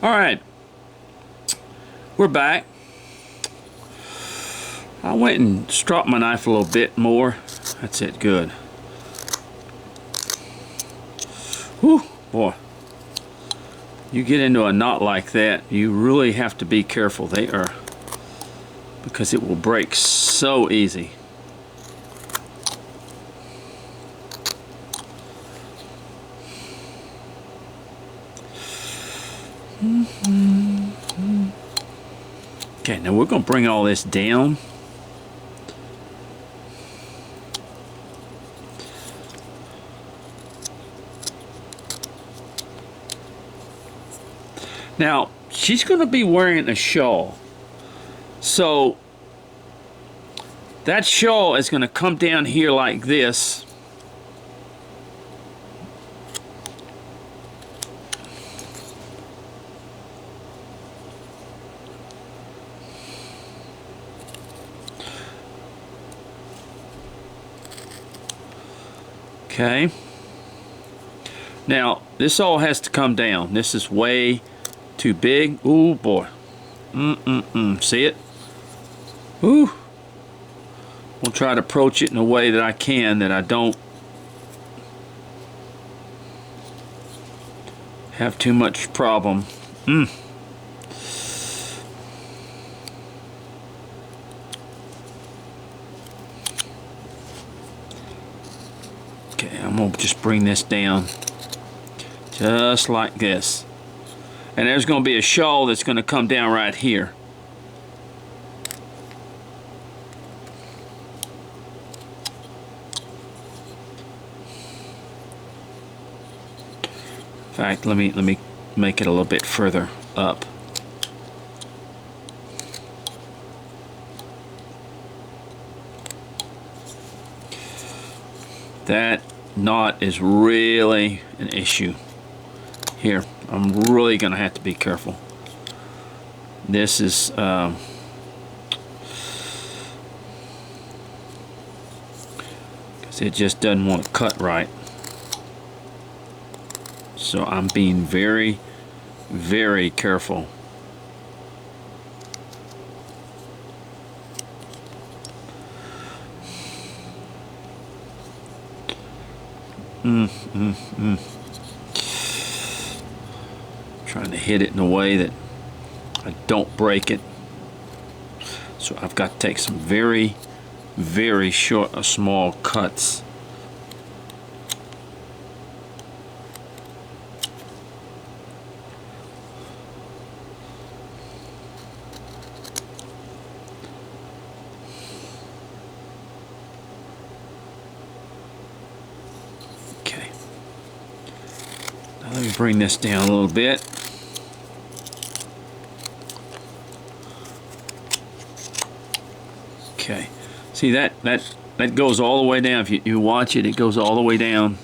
All right, we're back. I went and stropped my knife a little bit more. That's it, good. Whew, boy. You get into a knot like that, you really have to be careful. They are, because it will break so easy. Okay, now we're going to bring all this down. Now, she's going to be wearing a shawl. So, that shawl is going to come down here like this. Okay. Now, this all has to come down. This is way too big. Ooh, boy. See it? Ooh. We'll try to approach it in a way that I can, that I don't have too much problem. Okay, I'm going to just bring this down. Just like this. And there's going to be a shawl that's going to come down right here. In fact, let me make it a little bit further up. That knot is really an issue here. I'm really gonna have to be careful. This is because it just doesn't want to cut right. So I'm being very, very careful. Trying to hit it in a way that I don't break it. So I've got to take some very, very short, small cuts. Okay. Now let me bring this down a little bit. Okay, see that goes all the way down. If you watch it, it goes all the way down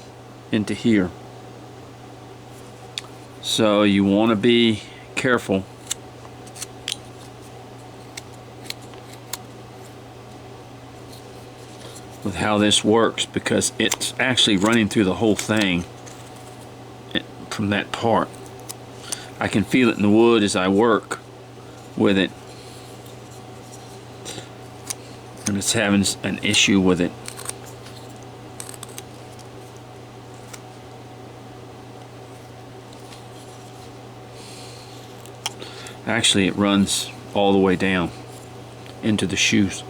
into here. So you want to be careful. With how this works, because it's actually running through the whole thing from that part. I can feel it in the wood as I work with it. And it's having an issue with it. Actually, it runs all the way down into the shoes.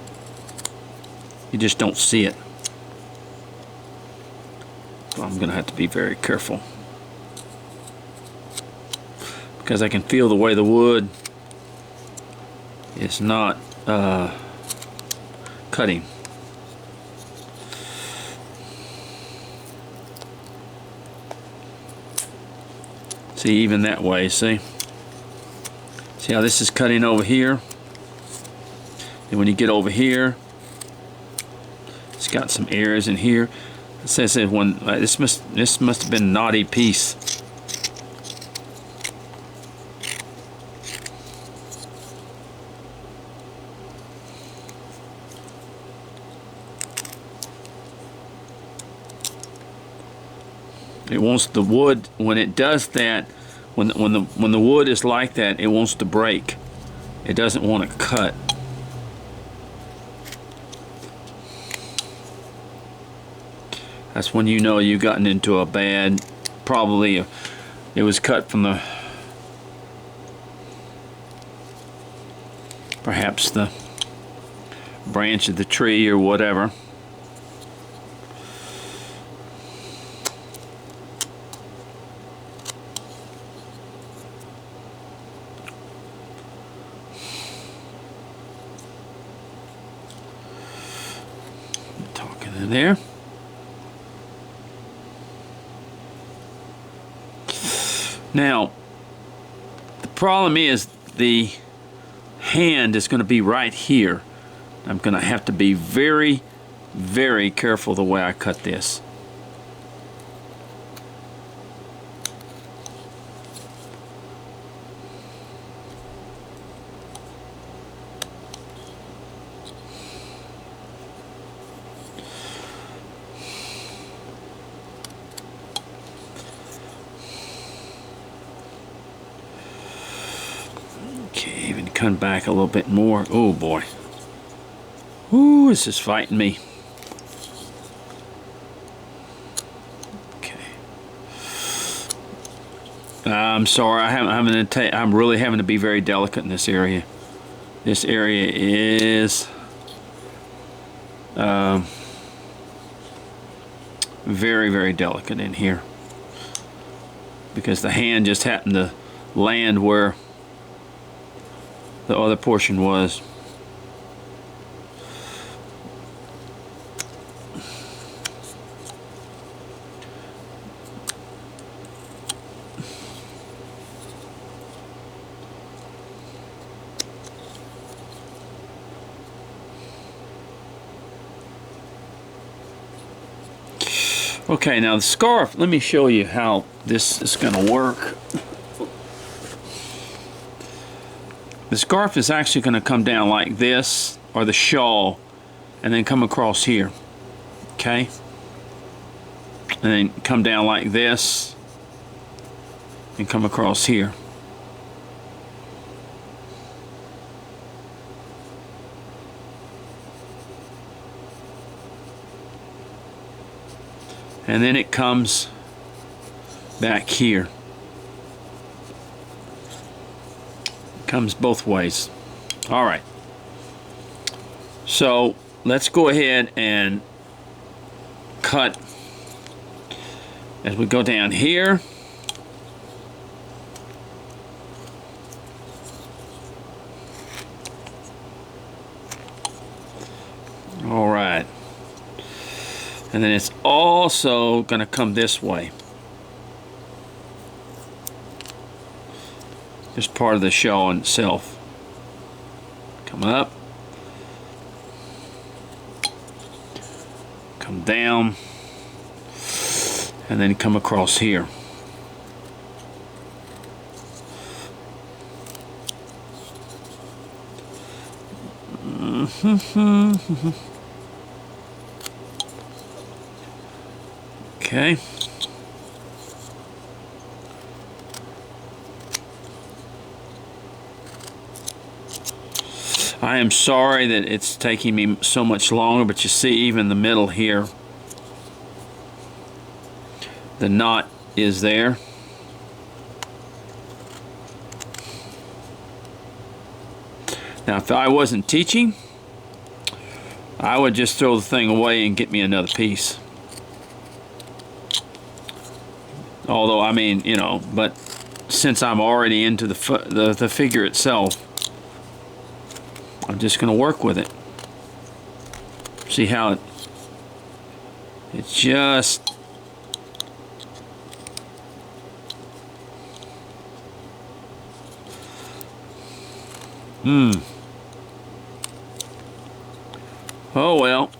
You just don't see it. So I'm going to have to be very careful. Because I can feel the way the wood is not cutting. See, even that way, see? See how this is cutting over here? And when you get over here, it's got some areas in here. It says that when this must have been a knotty piece. It wants the wood, when it does that, When the wood is like that, it wants to break. It doesn't want to cut. That's when you know you've gotten into a bad, probably it was cut from the, perhaps the branch of the tree or whatever. Talking in there. Now, the problem is the hand is going to be right here. I'm going to have to be very, very careful the way I cut this. Okay, even come back a little bit more. Oh boy. Ooh, this is fighting me. Okay. I'm sorry. I'm really having to be very delicate in this area. This area is very, very delicate in here because the hand just happened to land where the other portion was. Okay, now the scarf, let me show you how this is going to work. The scarf is actually going to come down like this, or the shawl, and then come across here. Okay? And then come down like this, and come across here. And then it comes back here. Comes both ways. All right. So let's go ahead and cut as we go down here. All right. And then it's also going to come this way. Just part of the shell in itself. Come up. Come down. And then come across here. Okay. I am sorry that it's taking me so much longer, but you see even the middle here, the knot is there. Now if I wasn't teaching, I would just throw the thing away and get me another piece. Although, I mean, you know, but since I'm already into the figure itself, I'm just going to work with it. See how it just... Oh well.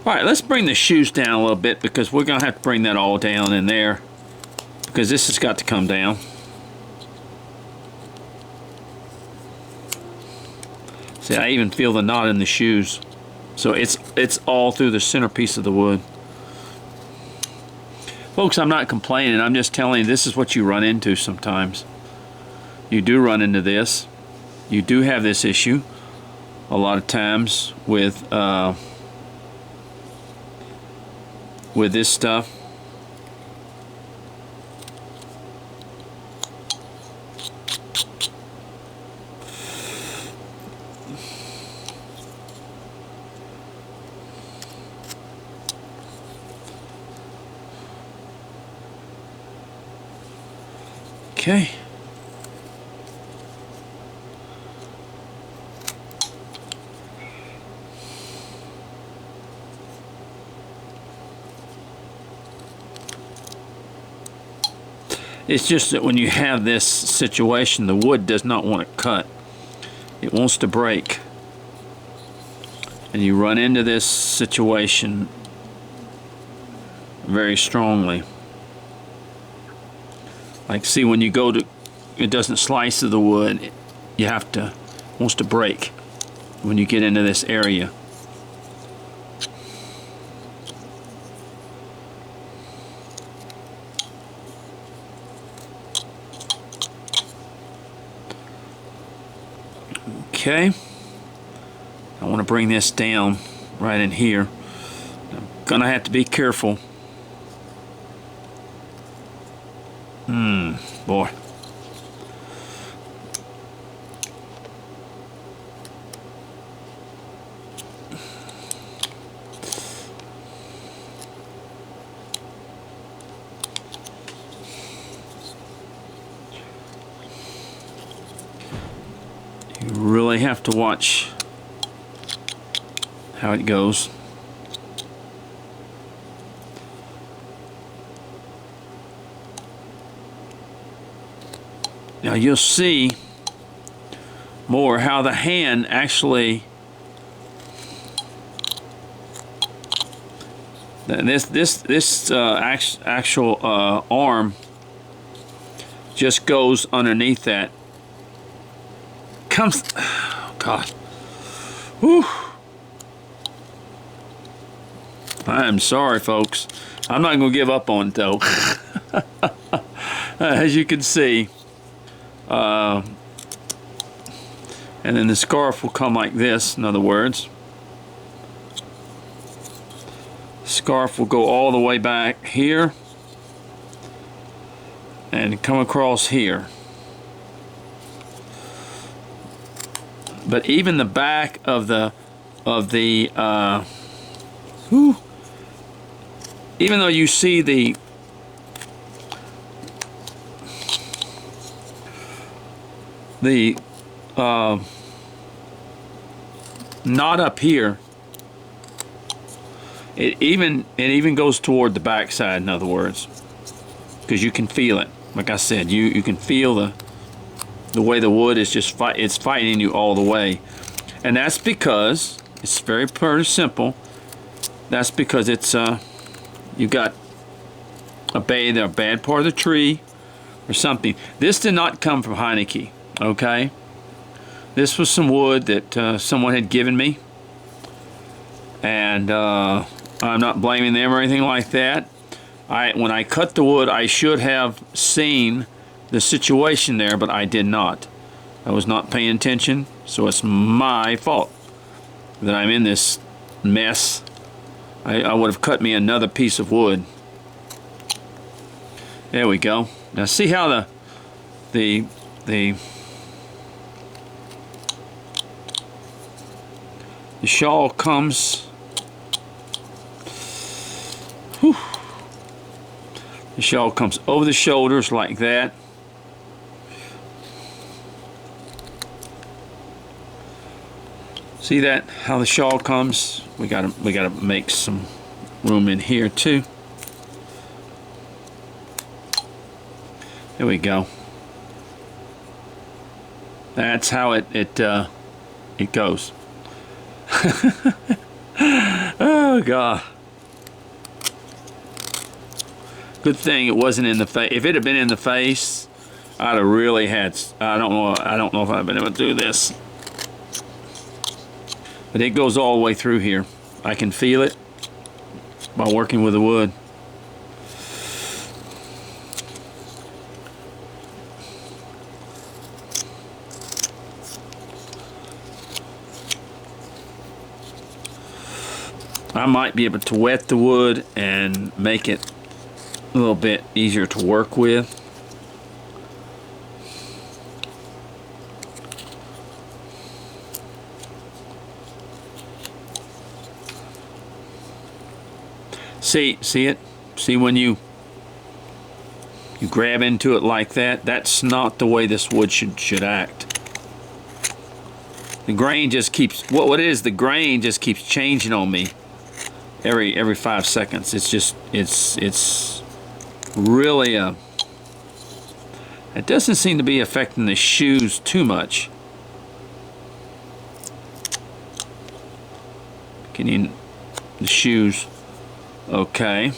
Alright, let's bring the shoes down a little bit because we're going to have to bring that all down in there because this has got to come down. See, I even feel the knot in the shoes. So it's all through the centerpiece of the wood. Folks, I'm not complaining. I'm just telling you this is what you run into sometimes. You do run into this. You do have this issue a lot of times with this stuff. Okay. It's just that when you have this situation, the wood does not want to cut. It wants to break. And you run into this situation very strongly. Like, see, when you go to, it doesn't slice of the wood. You have to, it wants to break when you get into this area. Okay, I want to bring this down right in here. I'm gonna have to be careful. Boy. You really have to watch how it goes. Now you'll see more how the hand actually, this actual arm just goes underneath that. Comes, oh God, whew. I'm sorry, folks. I'm not going to give up on it though. As you can see. And then the scarf will come like this, in other words. Scarf will go all the way back here and come across here. But even the back of the even though you see the knot up here, it even goes toward the back side, in other words, because you can feel it. Like I said, you can feel the way the wood is just it's fighting you all the way, and that's because it's pretty simple. That's because it's you got a bad part of the tree or something. This did not come from Heineke. Okay, this was some wood that someone had given me, and I'm not blaming them or anything like that. When I cut the wood, I should have seen the situation there, but I did not. I was not paying attention, so it's my fault that I'm in this mess. I would have cut me another piece of wood. There we go. Now see how the shawl comes. Whew. The shawl comes over the shoulders like that. See that? How the shawl comes? We gotta make some room in here too. There we go. That's how it goes. Oh God. Good thing it wasn't in the face. If it had been in the face, I'd have really had, I don't know if I'd been able to do this. But it goes all the way through here. I can feel it by working with the wood. I might be able to wet the wood and make it a little bit easier to work with. See it? See when you grab into it like that? That's not the way this wood should act. The grain just keeps, what it is, the grain just keeps changing on me every 5 seconds. It's just, it's really it doesn't seem to be affecting the shoes too much. The shoes, okay.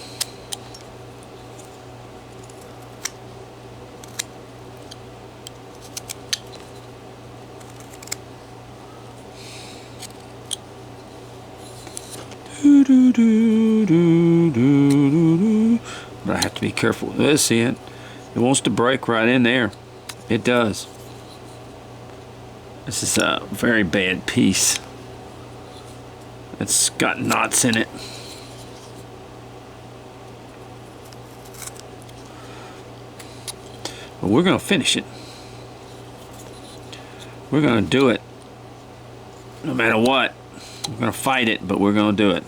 But I have to be careful with this. See it? It wants to break right in there. It does. This is a very bad piece. It's got knots in it. But we're going to finish it. We're going to do it. No matter what. We're going to fight it, but we're going to do it.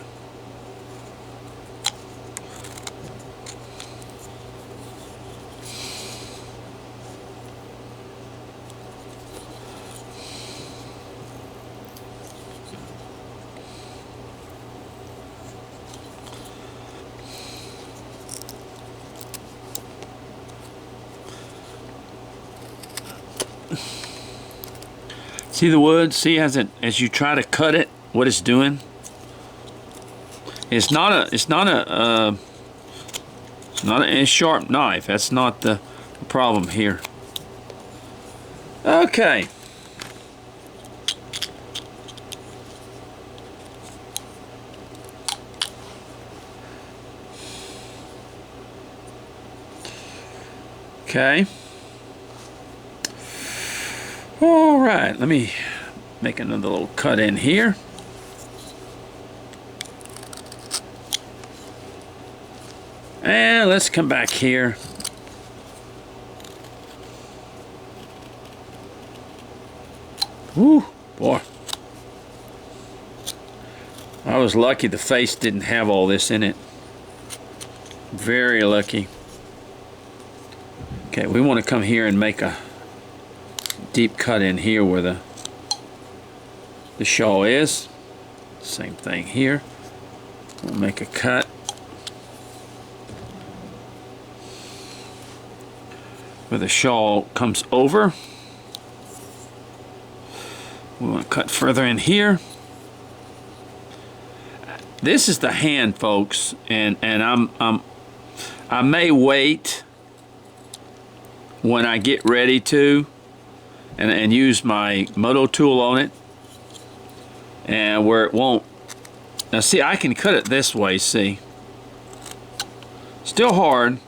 See the wood? See as you try to cut it, what it's doing? It's not a sharp knife. That's not the problem here. Okay. Okay. All right, let me make another little cut in here. And let's come back here. Woo, boy. I was lucky the face didn't have all this in it. Very lucky. Okay, we want to come here and make a deep cut in here where the shawl is. Same thing here. We'll make a cut. Where the shawl comes over. We want to cut further in here. This is the hand, folks, and I may wait when I get ready to and use my moto tool on it, and where it won't. Now see, I can cut it this way, see. Still hard.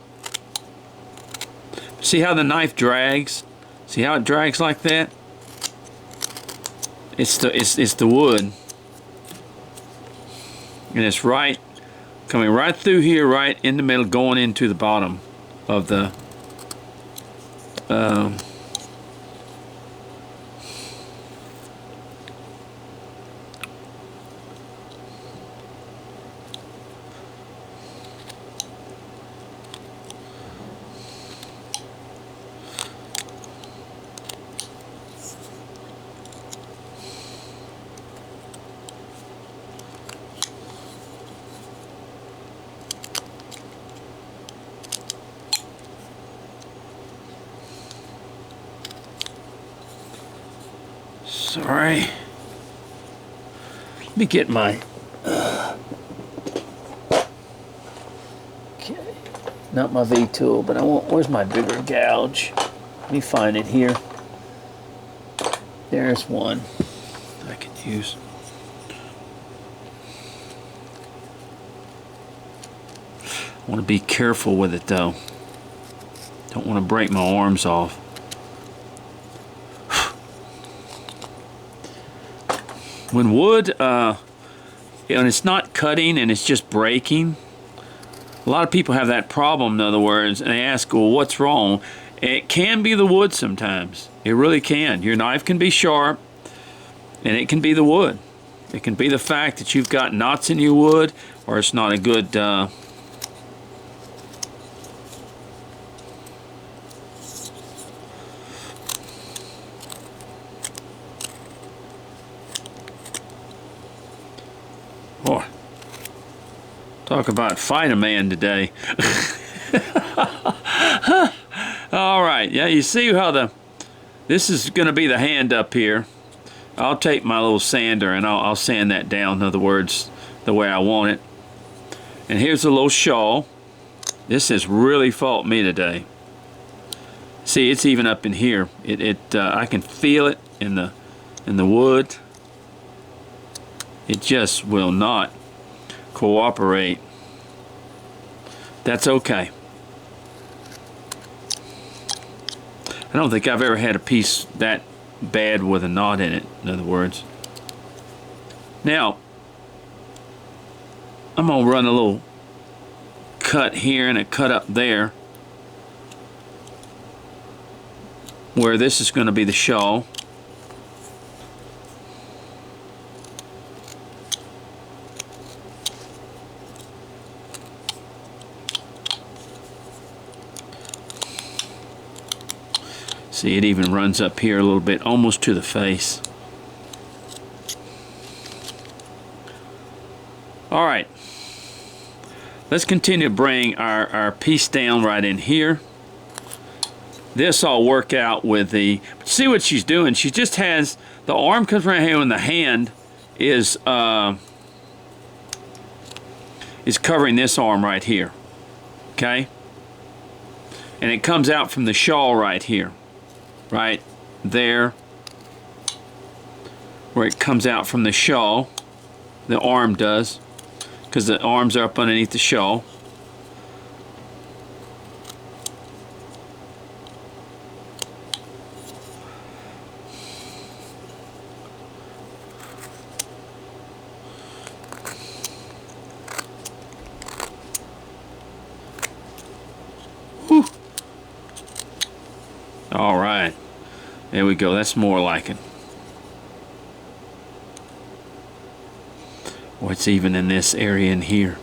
See how the knife drags? See how it drags like that? It's the wood. And it's right, coming right through here, right in the middle, going into the bottom of the sorry. Let me get my okay, not my V tool, but I want, where's my bigger gouge? Let me find it here. There's one I could use. I want to be careful with it though. Don't want to break my arms off. When wood, and it's not cutting and it's just breaking, a lot of people have that problem, in other words, and they ask, well, what's wrong? It can be the wood sometimes. It really can. Your knife can be sharp, and it can be the wood. It can be the fact that you've got knots in your wood, or it's not a good... Boy, talk about fight a man today. All right, yeah, you see how this is going to be the hand up here. I'll take my little sander and I'll sand that down, in other words, the way I want it. And here's a little shawl. This has really fought me today. See, it's even up in here. I can feel it in the wood. It just will not cooperate. That's okay. I don't think I've ever had a piece that bad with a knot in it, in other words. Now, I'm going to run a little cut here and a cut up there where this is going to be the shawl. See, it even runs up here a little bit, almost to the face. All right, let's continue to bring our piece down right in here. This all work out with the, see what she's doing? She just has, the arm comes right here and the hand is covering this arm right here, okay? And it comes out from the shawl right here. Right there, where it comes out from the shawl, the arm does, because the arms are up underneath the shawl. Whew. All right, there we go. That's more like it. Or it's even in this area in here.